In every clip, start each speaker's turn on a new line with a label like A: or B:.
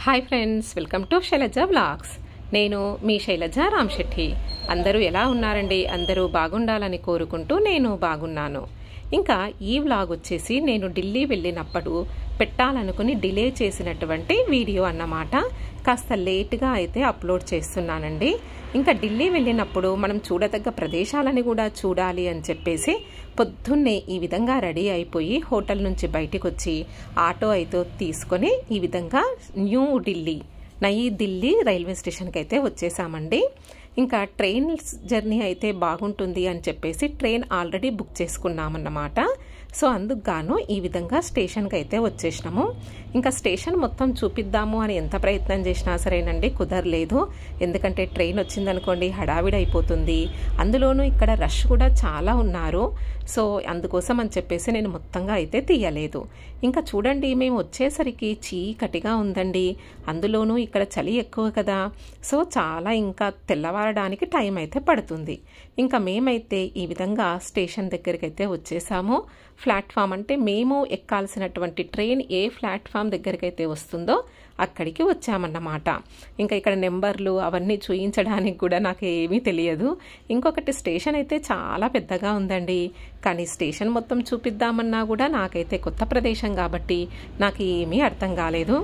A: Hi friends, welcome to Shailaja vlogs. నేను మీ శైలజ రామ్శెట్టి. అందరూ ఎలా ఉన్నారండి? అందరూ బాగుండాలని కోరుకుంటూ నేను బాగున్నాను. ఇంకా ఈ వ్లాగ్ వచ్చేసి నేను ఢిల్లీ వెళ్ళినప్పుడు పెట్టాలనుకుని డిలే చేసినటువంటి వీడియో అన్నమాట. కాస్త లేట్గా అయితే అప్లోడ్ చేస్తున్నానండి. ఇంకా ఢిల్లీ వెళ్ళినప్పుడు మనం చూడదగ్గ ప్రదేశాలని కూడా చూడాలి అని చెప్పేసి పొద్దున్నే ఈ విధంగా రెడీ అయిపోయి హోటల్ నుంచి బయటికి వచ్చి ఆటో అయితే తీసుకొని ఈ విధంగా న్యూ ఢిల్లీ రైల్వే స్టేషన్కి అయితే వచ్చేసామండి. ఇంకా ట్రైన్ జర్నీ అయితే బాగుంటుంది అని చెప్పేసి ట్రైన్ ఆల్రెడీ బుక్ చేసుకున్నామన్నమాట. సో అందుకు గాను ఈ విధంగా స్టేషన్కి అయితే వచ్చేసినాము. ఇంకా స్టేషన్ మొత్తం చూపిద్దాము అని ఎంత ప్రయత్నం చేసినా సరేనండి కుదరలేదు. ఎందుకంటే ట్రైన్ వచ్చిందనుకోండి హడావిడి అయిపోతుంది. అందులోనూ ఇక్కడ రష్ కూడా చాలా ఉన్నారు. సో అందుకోసం అని చెప్పేసి నేను మొత్తంగా అయితే తీయలేదు. ఇంకా చూడండి, మేము వచ్చేసరికి చీకటిగా ఉందండి. అందులోనూ ఇక్కడ చలి ఎక్కువ కదా. సో చాలా ఇంకా తెల్లవారడానికి టైం అయితే పడుతుంది. ఇంకా మేమైతే ఈ విధంగా స్టేషన్ దగ్గరికి అయితే వచ్చేసాము. ప్లాట్ఫామ్ అంటే మేము ఎక్కాల్సినటువంటి ట్రైన్ ఏ ప్లాట్ఫామ్ దగ్గరికి అయితే వస్తుందో అక్కడికి వచ్చామన్నమాట. ఇంకా ఇక్కడ నెంబర్లు అవన్నీ చూయించడానికి కూడా నాకు ఏమీ తెలియదు. ఇంకొకటి స్టేషన్ అయితే చాలా పెద్దగా ఉందండి. కానీ స్టేషన్ మొత్తం చూపిద్దామన్నా కూడా నాకైతే కొత్త ప్రదేశం కాబట్టి నాకు ఏమీ అర్థం కాలేదు.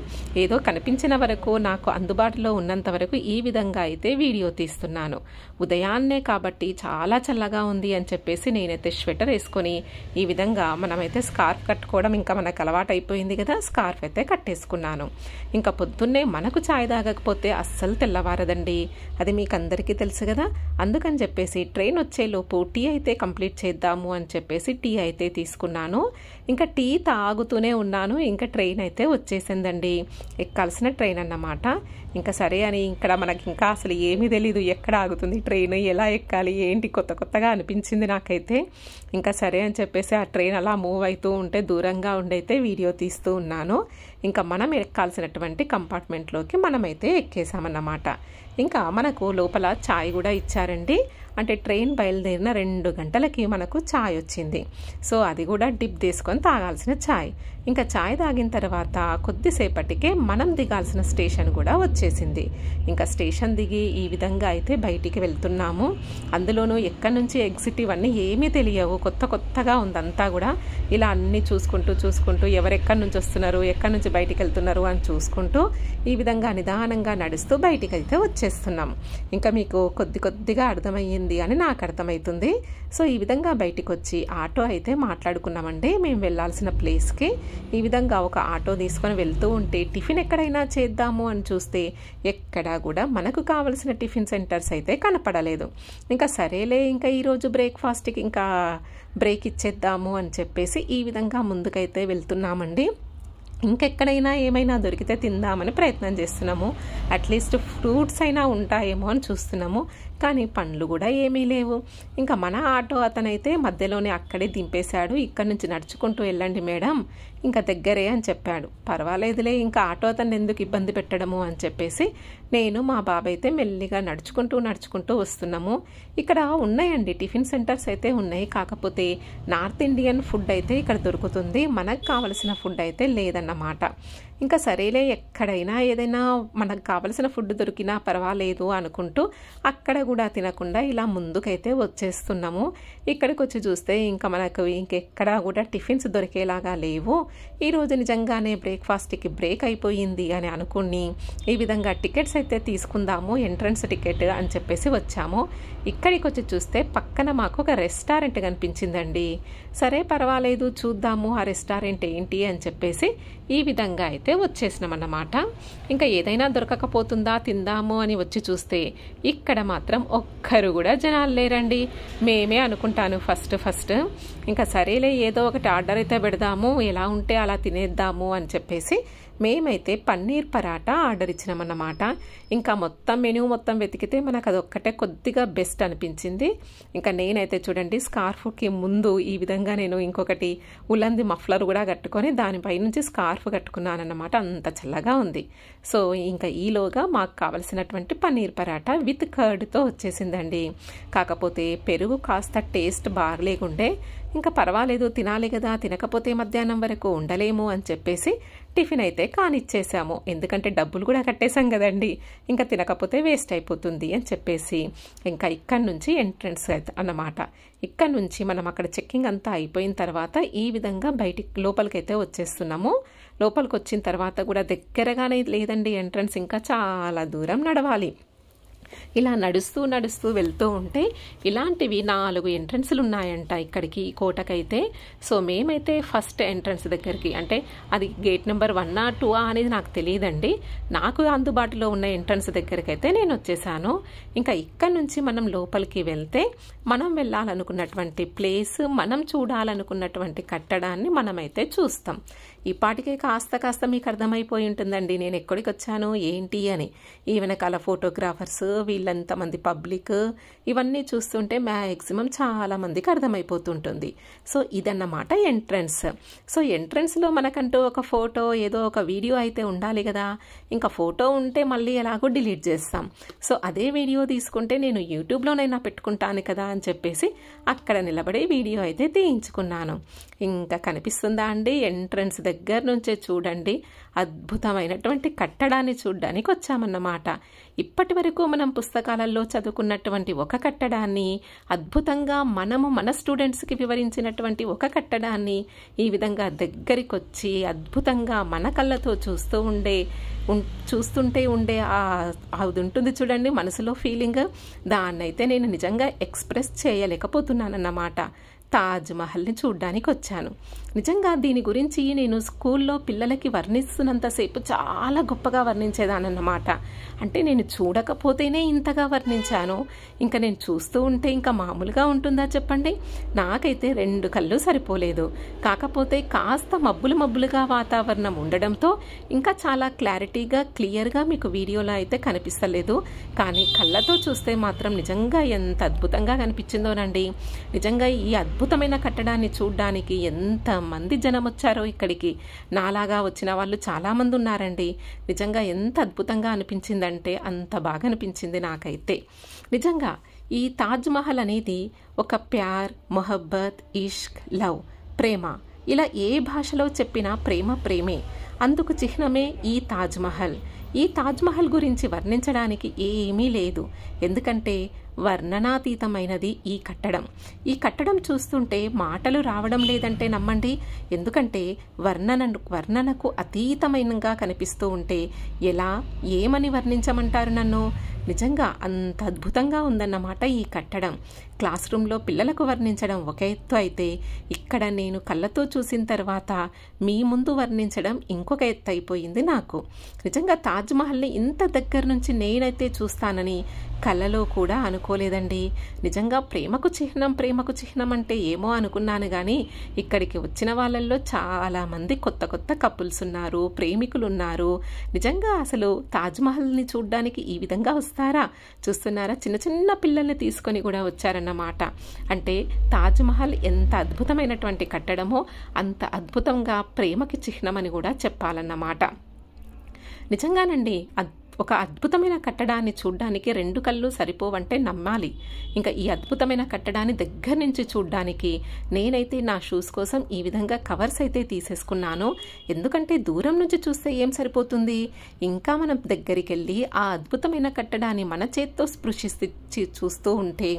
A: ఏదో కనిపించిన వరకు నాకు అందుబాటులో ఉన్నంత వరకు ఈ విధంగా అయితే వీడియో తీస్తున్నాను. ఉదయాన్నే కాబట్టి చాలా చల్లగా ఉంది అని చెప్పేసి నేనైతే స్వెటర్ వేసుకొని ఈ విధంగా మనమైతే స్కార్ఫ్ కట్టుకోవడం ఇంకా మనకు అలవాటు అయిపోయింది కదా, స్కార్ఫ్ అయితే కట్టేసుకున్నాను. ఇంకా పొద్దున్నే మనకు ఛాయ్ తాగకపోతే అస్సలు తెల్లవారదండి. అది మీకు అందరికీ తెలుసు కదా. అందుకని చెప్పేసి ట్రైన్ వచ్చేలోపు టీ అయితే కంప్లీట్ చేద్దాము అని చెప్పేసి టీ అయితే తీసుకున్నాను. ఇంకా టీ తాగుతూనే ఉన్నాను. ఇంకా ట్రైన్ అయితే వచ్చేసిందండి. ఎక్కాల్సిన ట్రైన్ అన్నమాట. ఇంకా సరే అని ఇక్కడ మనకి ఇంకా అసలు ఏమీ తెలీదు, ఎక్కడ ఆగుతుంది ట్రైన్, ఎలా ఎక్కాలి ఏంటి, కొత్తగా అనిపించింది నాకైతే. ఇంకా సరే అని చెప్పేసి ఆ ట్రైన్ అలా మూవ్ అవుతూ ఉంటే దూరంగా ఉండైతే వీడియో తీస్తూ ఉన్నాను. ఇంకా మనం ఎక్కాల్సినటువంటి కంపార్ట్మెంట్లోకి మనమైతే ఎక్కేసామన్నమాట. ఇంకా మనకు లోపల ఛాయ్ కూడా ఇచ్చారండి. అంటే ట్రైన్ బయలుదేరిన 2 గంటలకి మనకు ఛాయ్ వచ్చింది. సో అది కూడా డిప్ తీసుకొని తాగాల్సిన ఛాయ్. ఇంకా ఛాయ్ తాగిన తర్వాత కొద్దిసేపటికే మనం దిగాల్సిన స్టేషన్ కూడా వచ్చేసింది. ఇంకా స్టేషన్ దిగి ఈ విధంగా అయితే బయటికి వెళ్తున్నాము. అందులోనూ ఎక్కడి నుంచి ఎగ్జిట్ ఇవన్నీ ఏమీ తెలియవు, కొత్తగా ఉందంతా కూడా. ఇలా అన్నీ చూసుకుంటూ ఎవరెక్కడి నుంచి వస్తున్నారు, ఎక్కడి నుంచి బయటికి వెళ్తున్నారు అని చూసుకుంటూ ఈ విధంగా నిదానంగా నడుస్తూ బయటికి అయితే వచ్చేస్తున్నాం. ఇంకా మీకు కొద్దిగా అర్థమయ్యింది అని నాకు అర్థమవుతుంది. సో ఈ విధంగా బయటికి వచ్చి ఆటో అయితే మాట్లాడుకున్నామండి. మేము వెళ్ళాల్సిన ప్లేస్కి ఈ విధంగా ఒక ఆటో తీసుకొని వెళ్తూ ఉంటే టిఫిన్ ఎక్కడైనా చేద్దాము అని చూస్తే ఎక్కడా కూడా మనకు కావలసిన టిఫిన్ సెంటర్స్ అయితే కనపడలేదు. ఇంకా సరేలే, ఇంకా ఈరోజు బ్రేక్ఫాస్ట్కి ఇంకా బ్రేక్ ఇచ్చేద్దాము అని చెప్పేసి ఈ విధంగా ముందుకైతే వెళ్తున్నామండి. ఇంకెక్కడైనా ఏమైనా దొరికితే తిందామని ప్రయత్నం చేస్తున్నాము. అట్లీస్ట్ ఫ్రూట్స్ అయినా ఉంటాయేమో అని చూస్తున్నాము. కానీ పండ్లు కూడా ఏమీ లేవు. ఇంకా మన ఆటో అతనైతే మధ్యలోనే అక్కడే దింపేశాడు. ఇక్కడ నుంచి నడుచుకుంటూ వెళ్ళండి మేడం, ఇంకా దగ్గరే అని చెప్పాడు. పర్వాలేదులే, ఇంకా ఆటో అతన్ని ఎందుకు ఇబ్బంది పెట్టడము అని చెప్పేసి నేను మా బాబాయ్ అయితే మెల్లిగా నడుచుకుంటూ వస్తున్నాము. ఇక్కడ ఉన్నాయండి టిఫిన్ సెంటర్స్ అయితే ఉన్నాయి. కాకపోతే నార్త్ ఇండియన్ ఫుడ్ అయితే ఇక్కడ దొరుకుతుంది, మనకు కావలసిన ఫుడ్ అయితే లేదన్నమాట. ఇంకా సరేలే, ఎక్కడైనా ఏదైనా మనకు కావలసిన ఫుడ్ దొరికినా పర్వాలేదు అనుకుంటూ అక్కడ కూడా తినకుండా ఇలా ముందుకైతే వచ్చేస్తున్నాము. ఇక్కడికి వచ్చి చూస్తే ఇంకా మనకు ఇంకెక్కడా కూడా టిఫిన్స్ దొరికేలాగా లేవు. ఈరోజు నిజంగానే బ్రేక్ఫాస్ట్కి బ్రేక్ అయిపోయింది అని అనుకుని ఈ విధంగా టికెట్స్ అయితే తీసుకుందాము, ఎంట్రన్స్ టికెట్ అని చెప్పేసి వచ్చాము. ఇక్కడికి వచ్చి చూస్తే పక్కన మాకు ఒక రెస్టారెంట్ కనిపించిందండి. సరే పర్వాలేదు చూద్దాము ఆ రెస్టారెంట్ ఏంటి అని చెప్పేసి ఈ విధంగా అయితే వచ్చేసినాం అన్నమాట. ఇంకా ఏదైనా దొరకకపోతుందా తిందాము అని వచ్చి చూస్తే ఇక్కడ మాత్రం ఒక్కరు కూడా జనాలు లేరండి. మేమే అనుకుంటాను ఫస్ట్ ఇంకా సరేలే ఏదో ఒకటి ఆర్డర్ అయితే పెడదాము, ఎలా ఉంటే అలా తినేద్దాము అని చెప్పేసి మేమైతే పన్నీర్ పరాటా ఆర్డర్ ఇచ్చినామన్నమాట. ఇంకా మొత్తం మెనూ మొత్తం వెతికితే మనకు అదొక్కటే కొద్దిగా బెస్ట్ అనిపించింది. ఇంకా నేనైతే చూడండి స్కార్ఫ్కి ముందు ఈ విధంగా నేను ఇంకొకటి ఉలంది మఫ్లర్ కూడా కట్టుకొని దానిపై నుంచి స్కార్ఫ్ కట్టుకున్నాను అన్నమాట. అంత చల్లగా ఉంది. సో ఇంకా ఈలోగా మాకు కావలసినటువంటి పన్నీర్ పరాటా విత్ కర్డ్తో వచ్చేసిందండి. కాకపోతే పెరుగు కాస్త టేస్ట్ బాగలేకుండే. ఇంకా పర్వాలేదు తినాలి కదా, తినకపోతే మధ్యాహ్నం వరకు ఉండలేము అని చెప్పేసి టిఫిన్ అయితే కానిచ్చేసాము. ఎందుకంటే డబ్బులు కూడా కట్టేశాం కదండి, ఇంకా తినకపోతే వేస్ట్ అయిపోతుంది అని చెప్పేసి ఇంకా ఇక్కడి నుంచి ఎంట్రన్స్ అన్నమాట. ఇక్కడ నుంచి మనం అక్కడ చెక్కింగ్ అంతా అయిపోయిన తర్వాత ఈ విధంగా లోపలికైతే వచ్చేస్తున్నాము. లోపలికి వచ్చిన తర్వాత కూడా దగ్గరగానే లేదండి ఎంట్రన్స్, ఇంకా చాలా దూరం నడవాలి. ఇలా నడుస్తూ నడుస్తూ వెళ్తూ ఉంటే ఇలాంటివి 4 ఎంట్రన్స్లు ఉన్నాయంట ఇక్కడికి, ఈ కోటకైతే. సో మేమైతే ఫస్ట్ ఎంట్రన్స్ దగ్గరికి, అంటే అది గేట్ నెంబర్ 1 or 2 అనేది నాకు తెలియదండి, నాకు అందుబాటులో ఉన్న ఎంట్రన్స్ దగ్గరికి అయితే నేను వచ్చేసాను. ఇంకా ఇక్కడ నుంచి మనం లోపలికి వెళ్తే మనం వెళ్ళాలనుకున్నటువంటి ప్లేస్, మనం చూడాలనుకున్నటువంటి కట్టడాన్ని మనమైతే చూస్తాం. ఈ పాటికే కాస్త మీకు అర్థమైపోయి ఉంటుందండి నేను ఎక్కడికి వచ్చాను ఏంటి అని. ఈ వెనకాల ఫోటోగ్రాఫర్స్, వీళ్ళంతమంది పబ్లిక్, ఇవన్నీ చూస్తుంటే మ్యాక్సిమం చాలా మందికి అర్థమైపోతుంటుంది. సో ఇదన్నమాట ఎంట్రన్స్. సో ఎంట్రన్స్లో మనకంటూ ఒక ఫోటో, ఏదో ఒక వీడియో అయితే ఉండాలి కదా. ఇంకా ఫోటో ఉంటే మళ్ళీ ఎలాగో డిలీట్ చేస్తాం. సో అదే వీడియో తీసుకుంటే నేను యూట్యూబ్లోనైనా పెట్టుకుంటాను కదా అని చెప్పేసి అక్కడ నిలబడే వీడియో అయితే తీయించుకున్నాను. ఇంకా కనిపిస్తుందా అండి, ఎంట్రన్స్ దగ్గర నుంచే చూడండి, అద్భుతమైనటువంటి కట్టడాన్ని చూడడానికి వచ్చామన్నమాట. ఇప్పటి వరకు మనం పుస్తకాలలో చదువుకున్నటువంటి ఒక కట్టడాన్ని, అద్భుతంగా మనము మన స్టూడెంట్స్కి వివరించినటువంటి ఒక కట్టడాన్ని ఈ విధంగా దగ్గరికి వచ్చి అద్భుతంగా మన కళ్ళతో చూస్తుంటే ఉండే అది ఉంటుంది చూడండి మనసులో ఫీలింగ్, దాన్నైతే నేను నిజంగా ఎక్స్ప్రెస్ చేయలేకపోతున్నానన్నమాట. తాజ్ మహల్ని చూడ్డానికి వచ్చాను. నిజంగా దీని గురించి నేను స్కూల్లో పిల్లలకి వర్ణిస్తున్నంతసేపు చాలా గొప్పగా వర్ణించేదానన్నమాట. అంటే నేను చూడకపోతేనే ఇంతగా వర్ణించాను, ఇంకా నేను చూస్తూ ఉంటే ఇంకా మామూలుగా ఉంటుందా చెప్పండి. నాకైతే 2 కళ్ళు సరిపోలేదు. కాకపోతే కాస్త మబ్బులుగా వాతావరణం ఉండడంతో ఇంకా చాలా క్లారిటీగా క్లియర్గా మీకు వీడియోలో అయితే కనిపిస్తలేదు. కానీ కళ్ళతో చూస్తే మాత్రం నిజంగా ఎంత అద్భుతంగా కనిపించిందోనండి. నిజంగా ఈ అద్భుతమైన కట్టడాన్ని చూడ్డానికి ఎంతమంది జనం వచ్చారో ఇక్కడికి. నాలాగా వచ్చిన వాళ్ళు చాలామంది ఉన్నారండి. నిజంగా ఎంత అద్భుతంగా అనిపించిందంటే అంత బాగా అనిపించింది నాకైతే. నిజంగా ఈ తాజ్ మహల్ అనేది ఒక ప్యార్, మొహబ్బత్, ఇష్క్, లవ్, ప్రేమ, ఇలా ఏ భాషలో చెప్పినా ప్రేమే. అందుకు చిహ్నమే ఈ తాజ్ మహల్. ఈ తాజ్ మహల్ గురించి వర్ణించడానికి ఏమీ లేదు, ఎందుకంటే వర్ణనాతీతమైనది ఈ కట్టడం. ఈ కట్టడం చూస్తుంటే మాటలు రావడం లేదంటే నమ్మండి. ఎందుకంటే వర్ణనకు అతీతమైనగా కనిపిస్తూ ఉంటే ఏమని వర్ణించమంటారు నన్ను. నిజంగా అంత అద్భుతంగా ఉందన్నమాట ఈ కట్టడం. క్లాస్ రూమ్లో పిల్లలకు వర్ణించడం ఒక ఎత్తు అయితే, ఇక్కడ నేను కళ్ళతో చూసిన తర్వాత మీ ముందు వర్ణించడం ఇంకొక ఎత్తు అయిపోయింది నాకు. నిజంగా తాజ్ మహల్ని ఇంత దగ్గర నుంచి నేనైతే చూస్తానని కళ్ళలో కూడా అనుకోలేదండి. నిజంగా ప్రేమకు చిహ్నం అంటే ఏమో అనుకున్నాను, కానీ ఇక్కడికి వచ్చిన వాళ్ళల్లో చాలా మంది కొత్త కపుల్స్ ఉన్నారు, ప్రేమికులు ఉన్నారు. నిజంగా అసలు తాజ్ మహల్ని చూడ్డానికి ఈ విధంగా వస్తారా? చూస్తున్నారా, చిన్న పిల్లల్ని తీసుకొని కూడా వచ్చారన్నమాట. అంటే తాజ్ మహల్ ఎంత అద్భుతమైనటువంటి కట్టడమో అంత అద్భుతంగా ప్రేమకి చిహ్నమని కూడా చెప్పాలన్నమాట. నిజంగానండి ఒక అద్భుతమైన కట్టడాన్ని చూడ్డానికి 2 కళ్ళు సరిపోవంటే నమ్మాలి. ఇంకా ఈ అద్భుతమైన కట్టడాన్ని దగ్గర నుంచి చూడ్డానికి నేనైతే నా షూస్ కోసం ఈ విధంగా కవర్స్ అయితే తీసేసుకున్నాను. ఎందుకంటే దూరం నుంచి చూస్తే ఏం సరిపోతుంది, ఇంకా మనం దగ్గరికి వెళ్ళి ఆ అద్భుతమైన కట్టడాన్ని మన చేత్తో స్పృశించి చూస్తూ ఉంటే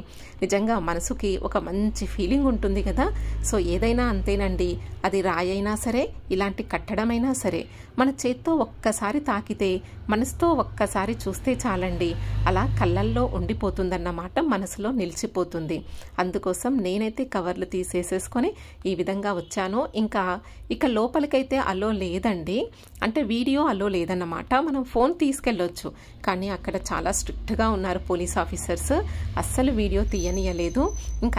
A: నిజంగా మనసుకి ఒక మంచి ఫీలింగ్ ఉంటుంది కదా. సో ఏదైనా అంతేనండి, అది రాయైనా సరే, ఇలాంటి కట్టడమైనా సరే, మన చేత్తో ఒక్కసారి తాకితే, మనసుతో ఒక్కసారి చూస్తే చాలండి, అలా కళ్ళల్లో ఉండిపోతుందన్నమాట, మనసులో నిలిచిపోతుంది. అందుకోసం నేనైతే కవర్లు తీసేసేసుకొని ఈ విధంగా వచ్చాను. ఇక లోపలికైతే అలో లేదండి, అంటే వీడియో అలో లేదన్నమాట. మనం ఫోన్ తీసుకెళ్ళొచ్చు, కానీ అక్కడ చాలా స్ట్రిక్ట్గా ఉన్నారు పోలీస్ ఆఫీసర్స్, అస్సలు వీడియో తీయనీయలేదు.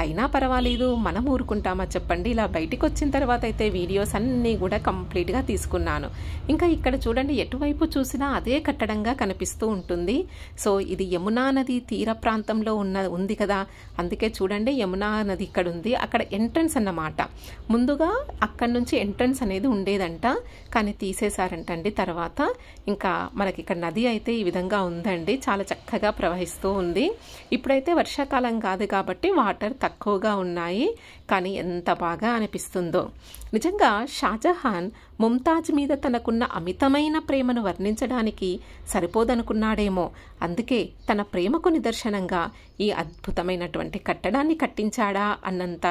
A: అయినా పర్వాలేదు, మనం ఊరుకుంటామా చెప్పండి. ఇలా బయటికి వచ్చిన తర్వాత అయితే వీడియోస్ అన్నీ కూడా కంప్లీట్గా తీసుకున్నాను. ఇంకా ఇక్కడ చూడండి, ఎటువైపు చూసినా అదే కట్టడంగా అందంగా కనిపిస్తూ ఉంటుంది. సో ఇది యమునా నది తీర ప్రాంతంలో ఉంది కదా, అందుకే చూడండి యమునా నది ఇక్కడ ఉంది. అక్కడ ఎంట్రన్స్ అన్నమాట. ముందుగా అక్కడి నుంచి ఎంట్రన్స్ అనేది ఉండేదంట, కానీ తీసేశారంటండి తర్వాత. ఇంకా మనకి ఇక్కడ నది అయితే ఈ విధంగా ఉందండి, చాలా చక్కగా ప్రవహిస్తూ ఉంది. ఇప్పుడైతే వర్షాకాలం కాదు కాబట్టి వాటర్ తక్కువగా ఉన్నాయి, కానీ ఎంత బాగా అనిపిస్తుందో. నిజంగా షాజహాన్ ముంతాజ్ మీద తనకున్న అమితమైన ప్రేమను వర్ణించడానికి సరిపోదనుకున్నాడేమో. అందుకే తన ప్రేమకు నిదర్శనంగా ఈ అద్భుతమైనటువంటి కట్టడాన్ని కట్టించాడా అన్నంత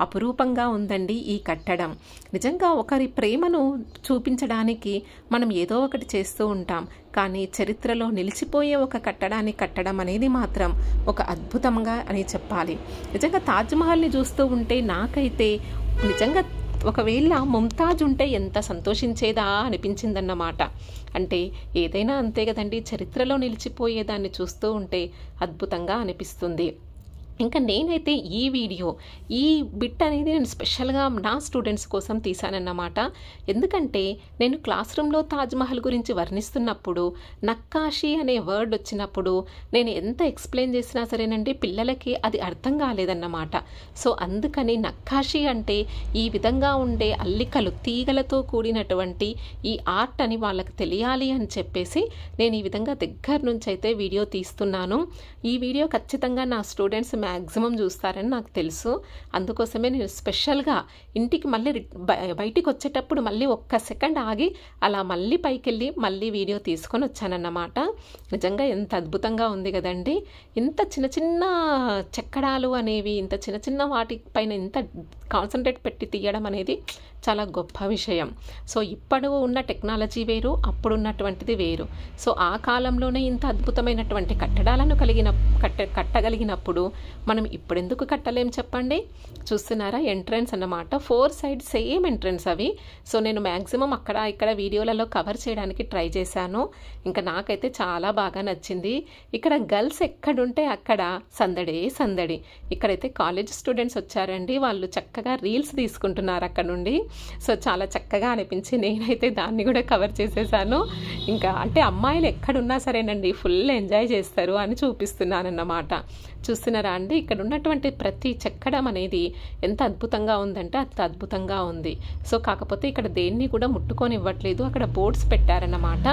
A: అపురూపంగా ఉందండి ఈ కట్టడం. నిజంగా ఒకరి ప్రేమను చూపించడానికి మనం ఏదో ఒకటి చేస్తూ ఉంటాం, కానీ చరిత్రలో నిలిచిపోయే ఒక కట్టడాన్ని కట్టడం అనేది మాత్రం ఒక అద్భుతంగా అని చెప్పాలి. నిజంగా తాజ్మహల్ని చూస్తూ ఉంటే నాకైతే నిజంగా ఒకవేళ ముంతాజ్ ఉంటే ఎంత సంతోషించేదా అనిపించిందన్నమాట. అంటే ఏదైనా అంతే కదండి, చరిత్రలో నిలిచిపోయేదాన్ని చూస్తూ ఉంటే అద్భుతంగా అనిపిస్తుంది. ఇంకా నేనైతే ఈ వీడియో ఈ బిట్ అనేది నేను స్పెషల్గా నా స్టూడెంట్స్ కోసం తీశానన్నమాట. ఎందుకంటే నేను క్లాస్ రూమ్లో తాజ్మహల్ గురించి వర్ణిస్తున్నప్పుడు నక్కాషి అనే వర్డ్ వచ్చినప్పుడు నేను ఎంత ఎక్స్ప్లెయిన్ చేసినా సరేనండి పిల్లలకి అది అర్థం కాలేదన్నమాట. సో అందుకని నక్కాషి అంటే ఈ విధంగా ఉండే అల్లికలు, తీగలతో కూడినటువంటి ఈ ఆర్ట్ అని వాళ్ళకి తెలియాలి అని చెప్పేసి నేను ఈ విధంగా దగ్గర నుంచి అయితే వీడియో తీస్తున్నాను. ఈ వీడియో ఖచ్చితంగా నా స్టూడెంట్స్ మ్యాక్సిమం చూస్తారని నాకు తెలుసు. అందుకోసమే నేను స్పెషల్గా ఇంటికి మళ్ళీ బయటికి వచ్చేటప్పుడు మళ్ళీ ఒక్క సెకండ్ ఆగి అలా మళ్ళీ పైకి వెళ్ళి మళ్ళీ వీడియో తీసుకొని వచ్చానన్నమాట. నిజంగా ఎంత అద్భుతంగా ఉంది కదండి. ఇంత చిన్న చిన్న చెక్కడాలు అనేవి, ఇంత చిన్న చిన్న వాటిపైన ఇంత కాన్సన్ట్రేట్ పెట్టి తీయడం అనేది చాలా గొప్ప విషయం. సో ఇప్పుడు ఉన్న టెక్నాలజీ వేరు, అప్పుడున్నటువంటిది వేరు. సో ఆ కాలంలోనే ఇంత అద్భుతమైనటువంటి కట్టడాలను కట్టగలిగినప్పుడు మనం ఇప్పుడెందుకు కట్టలేం చెప్పండి. చూస్తున్నారా ఎంట్రన్స్ అన్నమాట, 4 సైడ్ సేమ్ ఎంట్రన్స్ అవి. సో నేను మ్యాక్సిమం అక్కడ ఇక్కడ వీడియోలలో కవర్ చేయడానికి ట్రై చేశాను. ఇంకా నాకైతే చాలా బాగా నచ్చింది. ఇక్కడ గర్ల్స్ ఎక్కడుంటే అక్కడ సందడే సందడి. ఇక్కడైతే కాలేజ్ స్టూడెంట్స్ వచ్చారండి, వాళ్ళు చక్కగా రీల్స్ తీసుకుంటున్నారు అక్కడ నుండి. సో చాలా చక్కగా అనిపించి నేనైతే దాన్ని కూడా కవర్ చేసేసాను. ఇంకా అంటే అమ్మాయిలు ఎక్కడున్నా సరేనండి ఫుల్ ఎంజాయ్ చేస్తారు అని చూపిస్తున్నానన్నమాట. చూస్తున్నారా అండి, ఇక్కడ ఉన్నటువంటి ప్రతి చెక్కడం అనేది ఎంత అద్భుతంగా ఉందంటే అంత అద్భుతంగా ఉంది. సో కాకపోతే ఇక్కడ దేన్ని కూడా ముట్టుకొని ఇవ్వట్లేదు, అక్కడ బోర్డ్స్ పెట్టారన్నమాట.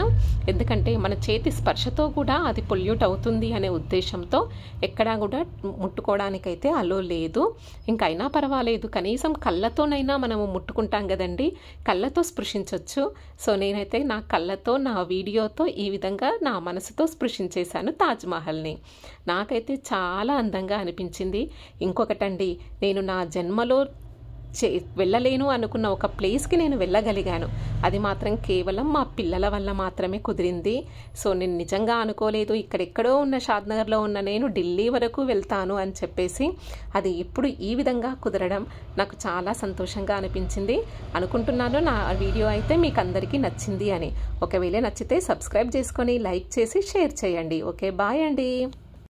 A: ఎందుకంటే మన చేతి స్పర్శతో కూడా అది పొల్యూట్ అవుతుంది అనే ఉద్దేశంతో ఎక్కడా కూడా ముట్టుకోవడానికైతే అలో లేదు. ఇంకా అయినా పర్వాలేదు, కనీసం కళ్ళతోనైనా మనము ముట్టుకుంటాం కదండి, కళ్ళతో స్పృశించవచ్చు. సో నేనైతే నా కళ్ళతో నా వీడియోతో ఈ విధంగా నా మనసుతో స్పృశించేశాను తాజ్మహల్ని. నాకైతే చాలా అందంగా అనిపించింది. ఇంకొకటండి, నేను నా జన్మలో వెళ్ళలేను అనుకున్న ఒక ప్లేస్కి నేను వెళ్ళగలిగాను. అది మాత్రం కేవలం మా పిల్లల వల్ల మాత్రమే కుదిరింది. సో నేను నిజంగా అనుకోలేదు ఇక్కడెక్కడో ఉన్న షాద్నగర్లో ఉన్న నేను ఢిల్లీ వరకు వెళ్తాను అని చెప్పేసి. అది ఇప్పుడు ఈ విధంగా కుదరడం నాకు చాలా సంతోషంగా అనిపించింది. అనుకుంటున్నాను నా వీడియో అయితే మీకు అందరికీ నచ్చింది అని. ఒకవేళ నచ్చితే సబ్స్క్రైబ్ చేసుకొని లైక్ చేసి షేర్ చేయండి. ఓకే, బాయ్ అండి.